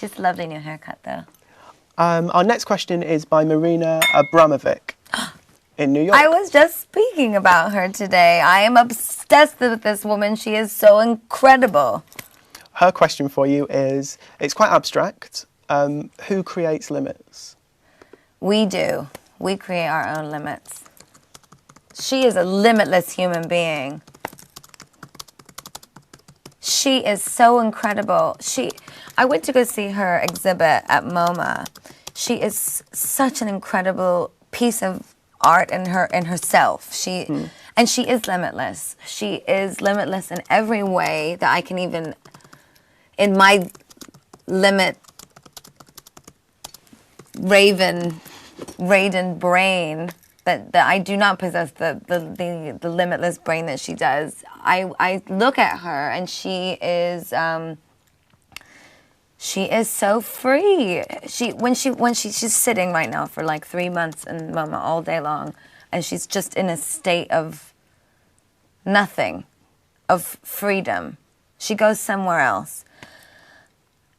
She's a lovely new haircut, though. Our next question is by Marina Abramovic in New York. I was just speaking about her today. I am obsessed with this woman. She is so incredible. Her question for you is, it's quite abstract. Who creates limits? We do. We create our own limits. She is a limitless human being. She is so incredible. I went to go see her exhibit at MoMA. She is such an incredible piece of art in herself. And she is limitless. She is limitless in every way that I can even, in my ridden brain, that I do not possess the limitless brain that she does. I look at her and she is so free. She's sitting right now for like 3 months in MoMA all day long, and she's just in a state of nothing, of freedom. She goes somewhere else.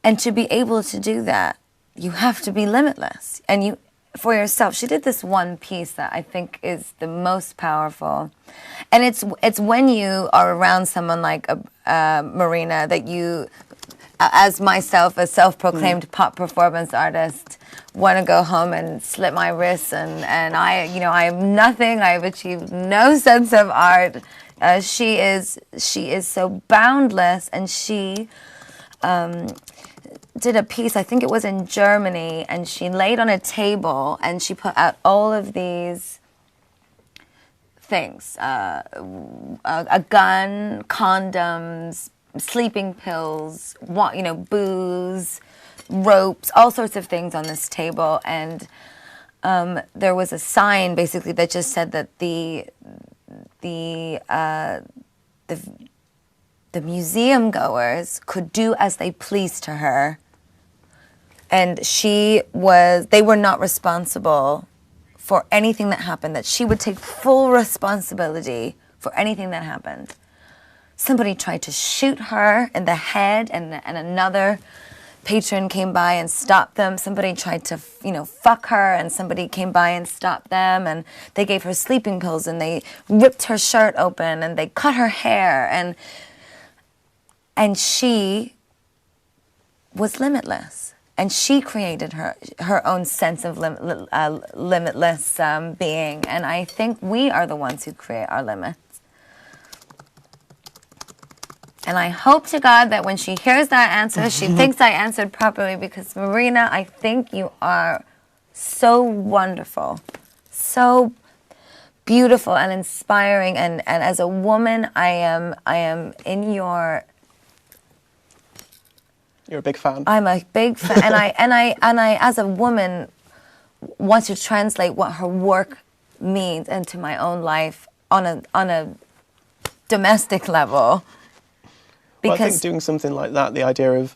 And to be able to do that, you have to be limitless. And for yourself, she did this one piece that I think is the most powerful. And it's when you are around someone like Marina that you, as myself, a self-proclaimed pop performance artist, want to go home and slit my wrists and I am nothing. I have achieved no sense of art. She is so boundless, and she did a piece, I think it was in Germany, and she laid on a table and she put out all of these things, a gun, condoms, sleeping pills, booze, ropes, all sorts of things on this table. And there was a sign basically that just said that the museum goers could do as they pleased to her, and they were not responsible for anything that happened, that she would take full responsibility for anything that happened. Somebody tried to shoot her in the head, and another patron came by and stopped them. Somebody tried to, fuck her, and somebody came by and stopped them, and they gave her sleeping pills, and they ripped her shirt open, and they cut her hair, and she was limitless. And she created her own sense of limitless being. And I think we are the ones who create our limits. And I hope to God that when she hears that answer, she thinks I answered properly, because Marina, I think you are so wonderful, so beautiful and inspiring. And as a woman, I am in your... You're a big fan. I'm a big fan, and I as a woman want to translate what her work means into my own life on a domestic level. Because I think doing something like that, the idea of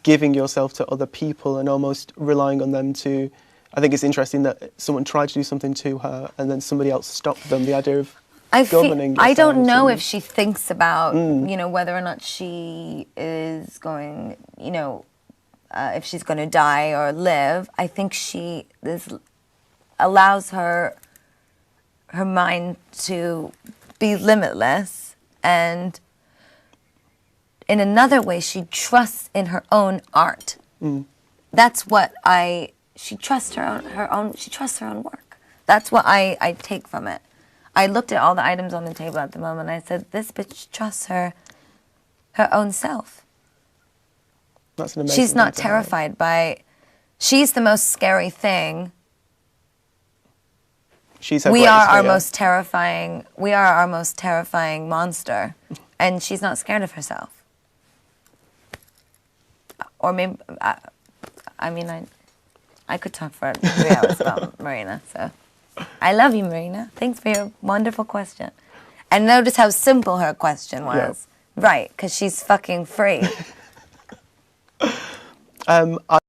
giving yourself to other people and almost relying on them to, I think it's interesting that someone tried to do something to her and then somebody else stopped them. The idea of governing yourself. I don't know if she thinks about, whether or not she is going, if she's going to die or live. I think this allows her mind to be limitless, and in another way, she trusts in her own art. That's what she trusts her own work. That's what I take from it. I looked at all the items on the table at the moment, and I said, this bitch trusts her own self. That's an amazing She's not thing to terrified by... She's the most scary thing. She's her We are our greatest most terrifying monster, and she's not scared of herself. Or maybe... I could talk for 3 hours about Marina, so... I love you, Marina. Thanks for your wonderful question. And notice how simple her question was. Yeah. Right, because she's fucking free.